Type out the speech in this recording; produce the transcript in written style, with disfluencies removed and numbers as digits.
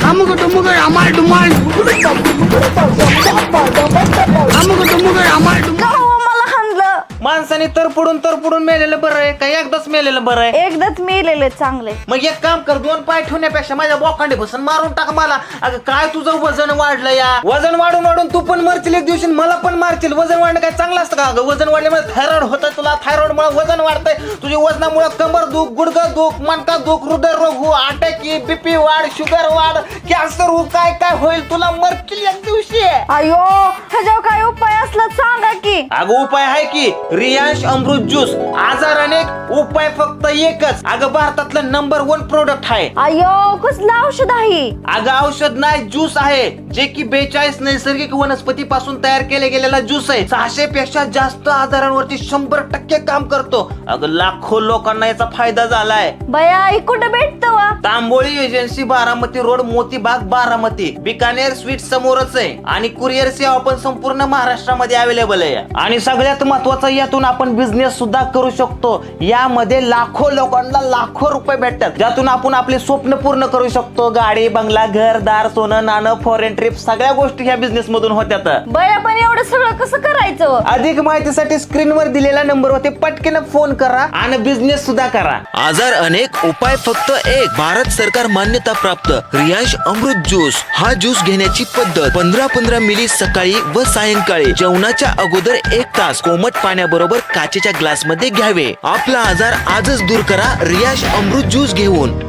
अमुक टुमुक अमाल डुमाल अमुक टुमुक अमाल का हो मला हाणलं? माणसाने तर पुढून मेलेलं बरं आहे का एकदाच मेलेलं बरं आहे? एकदाच मेलेले चांगले. मग एक काम कर, 2 पाय ठेवण्यापेक्षा माझ्या बोकांडे बसून मारून टाक मला. अगं काय तुझं वजन वाढलं या, वजन वाढून तू पण मरशील एक दिवशी, मला पण मारशील. वजन वाढणं काय चांगलं असतं का? अगं वजन वाढल्यामुळे थायरॉइड होतं तुला, थायरॉइड मुळे वजन वाढतंय. तुझ्या वजनामुळे कंबर दुख, गुडघा दुख, मणका दुख, हृदय रोग हो, अटॅक, बीपी वाढ, शुगर वाढ, कॅन्सर हो, काय काय होईल तुला, मरशील एक दिवशी. अयो ह्याच्यावर काय उपाय असला सांगा की. अगं उपाय आहे की, रियांश अमृत ज्यूस. आजार अनेक, उपाय फक्त एकच. अगं भारतातलं नंबर 1 प्रोडक्ट आहे. अयो कसलं औषध आहे? अगं औषध नाही, ज्यूस आहे, जे की 42 नैसर्गिक वनस्पती पासून तयार केले गेलेला ज्यूस आहे. 600 पेक्षा जास्त आजारांवरती 100% काम करतो. अगं लाखो लोकांना याचा फायदा झालाय. बया हे कुठं भेटतं वा? Tamboli agency, Baramati road, Motibagh, Baramati. Bikaner sweet समोरच आहे. आणि कुरिअर सेवा पण संपूर्ण महाराष्ट्रामध्ये अवेलेबल आहे. आणि सगळ्यात महत्वाचं, यातून आपण बिझनेस सुद्धा करू शकतो. यामध्ये लाखो लोकांना लाखो रुपये भेटतात, ज्यातून आपण आपले स्वप्न पूर्ण करू शकतो. गाडी, बंगला, घर, दार, सोनं नाणं, फॉरेन ट्रिप, सगळ्या गोष्टी ह्या बिझनेस मधून होत्यात. बया पण एवढं सगळं कसं करायचं? अधिक माहितीसाठी स्क्रीनवर दिलेल्या नंबरवरती पटकन फोन करा आणि बिझनेस सुद्धा करा. आजार अनेक, उपाय फक्त एक. भारत सरकार मान्यता प्राप्त रियांश अमृत ज्यूस. हा ज्यूस घेण्याची पद्धत: 15-15 मिली सकाळी व सायंकाळी जेवणाच्या अगोदर 1 तास कोमट पाण्याबरोबर काचेच्या ग्लास मध्ये घ्यावे. आपला आजार आजच दूर करा रियांश अमृत ज्यूस घेऊन.